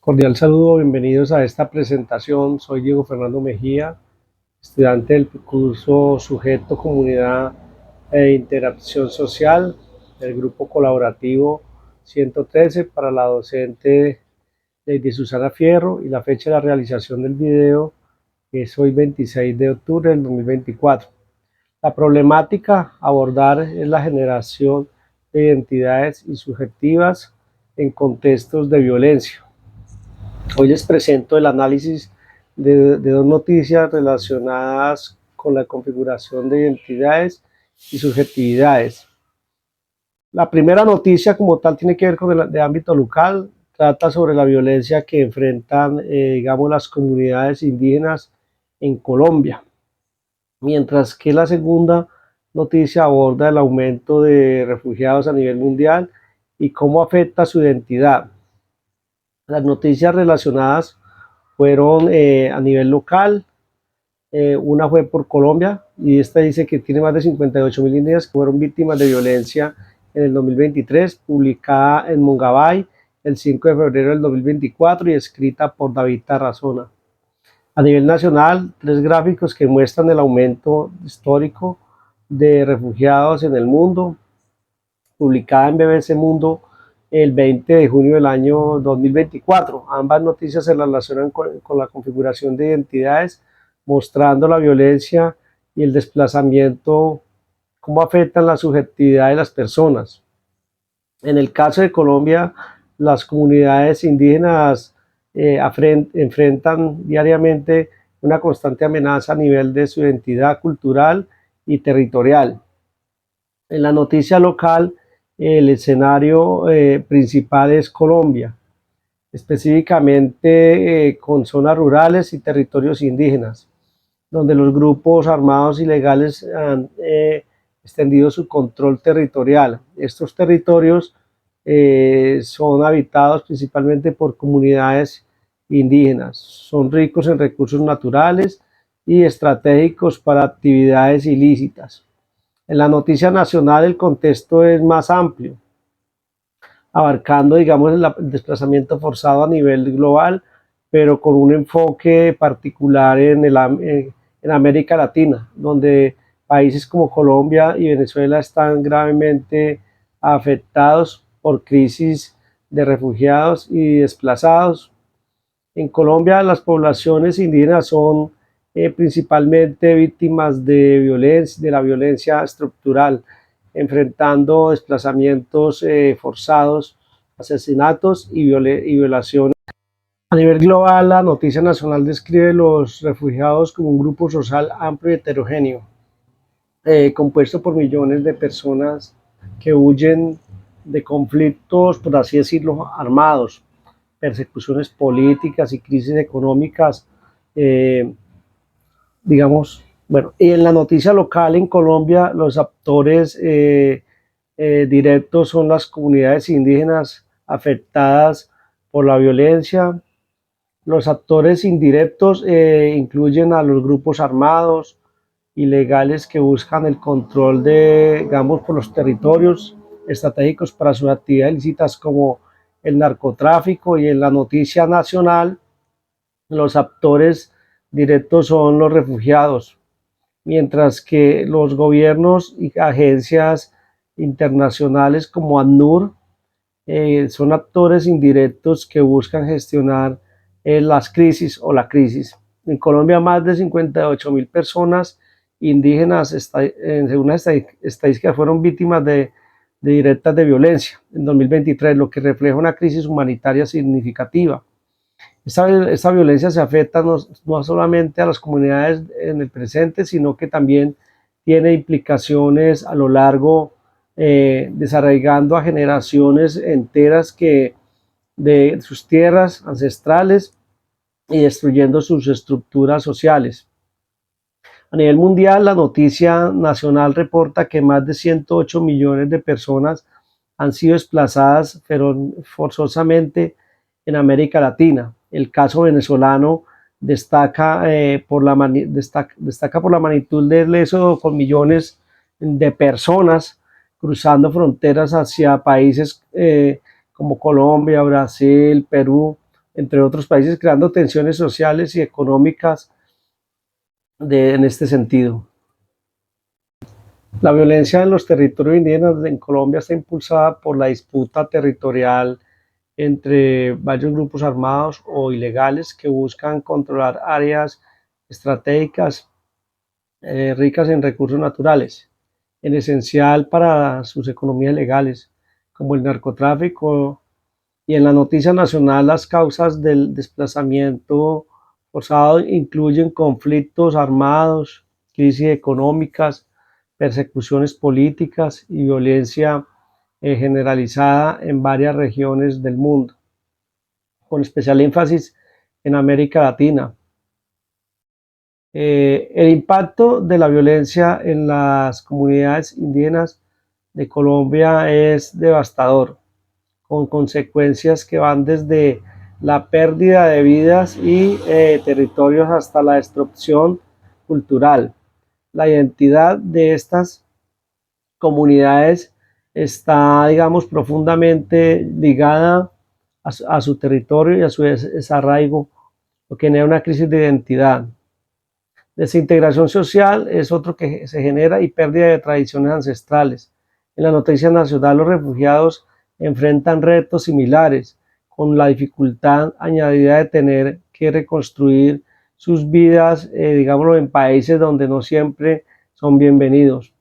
Cordial saludo, bienvenidos a esta presentación. Soy Diego Fernando Mejía, estudiante del curso Sujeto, Comunidad e Interacción Social del grupo colaborativo 113 para la docente Lady Susana Fierro, y la fecha de la realización del video es hoy 26 de octubre del 2024. La problemática a abordar es la generación de identidades insubjetivas en contextos de violencia. Hoy les presento el análisis de dos noticias relacionadas con la configuración de identidades y subjetividades. La primera noticia como tal tiene que ver con el de ámbito local, trata sobre la violencia que enfrentan, digamos, las comunidades indígenas en Colombia, mientras que la segunda noticia aborda el aumento de refugiados a nivel mundial y cómo afecta su identidad. Las noticias relacionadas fueron a nivel local. Una fue por Colombia, y esta dice que tiene más de 58.000 indígenas que fueron víctimas de violencia en el 2023, publicada en Mongabay el 5 de febrero del 2024 y escrita por David Tarazona. A nivel nacional, 3 gráficos que muestran el aumento histórico de refugiados en el mundo, publicada en BBC Mundo el 20 de junio del año 2024. Ambas noticias se relacionan con la configuración de identidades, mostrando la violencia y el desplazamiento, cómo afectan la subjetividad de las personas. En el caso de Colombia, las comunidades indígenas enfrentan diariamente una constante amenaza a nivel de su identidad cultural y territorial. En la noticia local, el escenario principal es Colombia, específicamente con zonas rurales y territorios indígenas, donde los grupos armados ilegales han extendido su control territorial. Estos territorios son habitados principalmente por comunidades indígenas, son ricos en recursos naturales y estratégicos para actividades ilícitas. En la noticia nacional el contexto es más amplio, abarcando, digamos, el desplazamiento forzado a nivel global, pero con un enfoque particular en América Latina, donde países como Colombia y Venezuela están gravemente afectados por crisis de refugiados y desplazados. En Colombia las poblaciones indígenas son principalmente víctimas de la violencia estructural, enfrentando desplazamientos forzados, asesinatos y violaciones. A nivel global, la noticia nacional describe los refugiados como un grupo social amplio y heterogéneo, compuesto por millones de personas que huyen de conflictos, por así decirlo, armados, persecuciones políticas y crisis económicas, digamos. Bueno, y en la noticia local en Colombia, los actores directos son las comunidades indígenas afectadas por la violencia. Los actores indirectos incluyen a los grupos armados ilegales que buscan el control de, digamos, por los territorios estratégicos para sus actividades ilícitas como el narcotráfico. Y en la noticia nacional, los actores directos son los refugiados, mientras que los gobiernos y agencias internacionales como ACNUR son actores indirectos que buscan gestionar las crisis o la crisis. En Colombia, más de 58.000 personas indígenas, según las estadísticas, fueron víctimas de directas de violencia en 2023, lo que refleja una crisis humanitaria significativa. Esta violencia se afecta no solamente a las comunidades en el presente, sino que también tiene implicaciones a lo largo, desarraigando a generaciones enteras de sus tierras ancestrales y destruyendo sus estructuras sociales. A nivel mundial, la noticia nacional reporta que más de 108 millones de personas han sido desplazadas forzosamente en América Latina. El caso venezolano destaca por la magnitud del éxodo, con millones de personas cruzando fronteras hacia países como Colombia, Brasil, Perú, entre otros países, creando tensiones sociales y económicas en este sentido. La violencia en los territorios indígenas en Colombia está impulsada por la disputa territorial entre varios grupos armados o ilegales que buscan controlar áreas estratégicas ricas en recursos naturales, en esencial para sus economías legales, como el narcotráfico. Y en la noticia nacional, las causas del desplazamiento forzado incluyen conflictos armados, crisis económicas, persecuciones políticas y violencia generalizada en varias regiones del mundo, con especial énfasis en América Latina. El impacto de la violencia en las comunidades indígenas de Colombia es devastador, con consecuencias que van desde la pérdida de vidas y territorios hasta la destrucción cultural. La identidad de estas comunidades está, digamos, profundamente ligada a su territorio y a su desarraigo, lo que genera una crisis de identidad. Desintegración social es otro que se genera y pérdida de tradiciones ancestrales. En la noticia nacional, los refugiados enfrentan retos similares, con la dificultad añadida de tener que reconstruir sus vidas, digámoslo, en países donde no siempre son bienvenidos.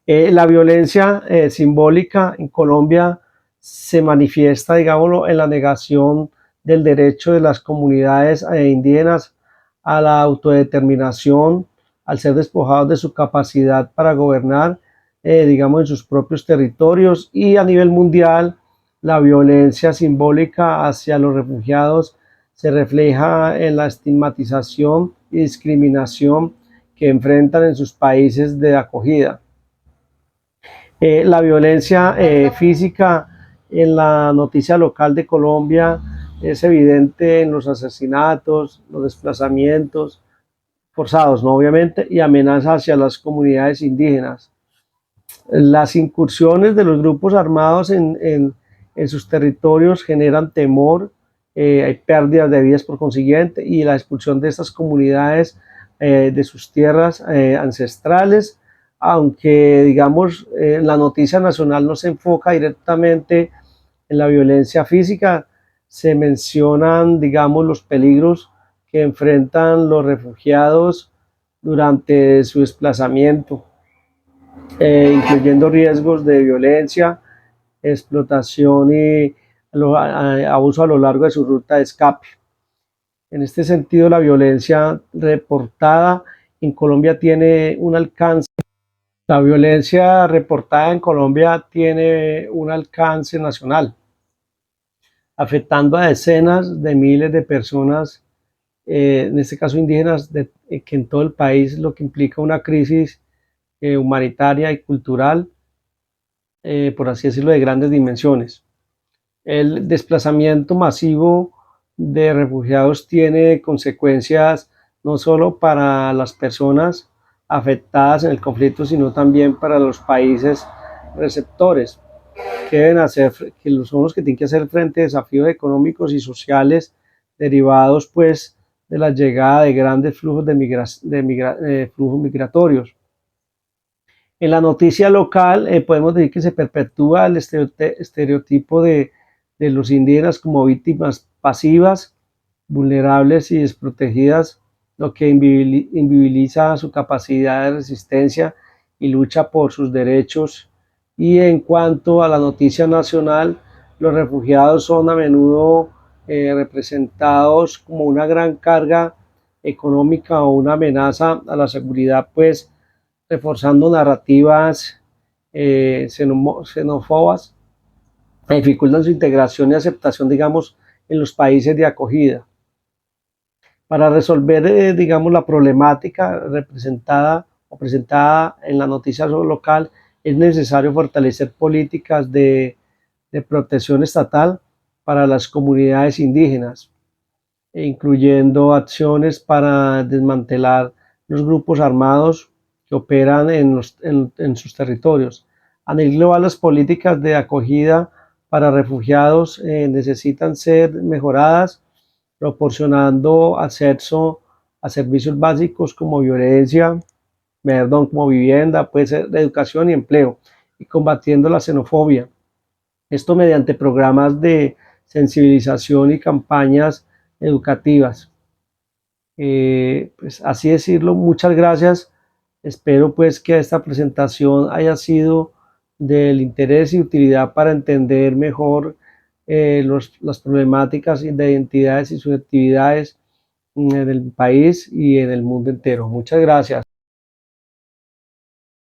La violencia simbólica en Colombia se manifiesta, digámoslo, en la negación del derecho de las comunidades indígenas a la autodeterminación, al ser despojados de su capacidad para gobernar, digamos, en sus propios territorios. Y a nivel mundial, la violencia simbólica hacia los refugiados se refleja en la estigmatización y discriminación que enfrentan en sus países de acogida. La violencia física en la noticia local de Colombia es evidente en los asesinatos, los desplazamientos forzados, ¿no? Obviamente, y amenazas hacia las comunidades indígenas. Las incursiones de los grupos armados en sus territorios generan temor, hay pérdidas de vidas por consiguiente, y la expulsión de estas comunidades de sus tierras ancestrales, aunque digamos la noticia nacional no se enfoca directamente en la violencia física, se mencionan, digamos, los peligros que enfrentan los refugiados durante su desplazamiento, incluyendo riesgos de violencia, explotación y abuso a lo largo de su ruta de escape. En este sentido, la violencia reportada en Colombia tiene un alcance. La violencia reportada en Colombia tiene un alcance nacional, afectando a decenas de miles de personas, en este caso indígenas, que en todo el país, lo que implica una crisis humanitaria y cultural, por así decirlo, de grandes dimensiones. El desplazamiento masivo de refugiados tiene consecuencias no solo para las personas afectadas en el conflicto, sino también para los países receptores, que deben hacer, que son los que tienen que hacer frente a desafíos económicos y sociales derivados pues de la llegada de grandes flujos flujos migratorios. En la noticia local podemos decir que se perpetúa el estereotipo de los indígenas como víctimas pasivas, vulnerables y desprotegidas, lo que invisibiliza su capacidad de resistencia y lucha por sus derechos. Y en cuanto a la noticia nacional, los refugiados son a menudo representados como una gran carga económica o una amenaza a la seguridad, pues reforzando narrativas xenófobas que dificultan su integración y aceptación, digamos, en los países de acogida. Para resolver, digamos, la problemática representada o presentada en la noticia local, es necesario fortalecer políticas de protección estatal para las comunidades indígenas, incluyendo acciones para desmantelar los grupos armados que operan en sus territorios. A nivel global, las políticas de acogida para refugiados necesitan ser mejoradas, proporcionando acceso a servicios básicos como como vivienda, puede ser de educación y empleo, y combatiendo la xenofobia. Esto mediante programas de sensibilización y campañas educativas. Pues así decirlo, muchas gracias. Espero pues que esta presentación haya sido del interés y utilidad para entender mejor las problemáticas de identidades y subjetividades en el país y en el mundo entero. Muchas gracias.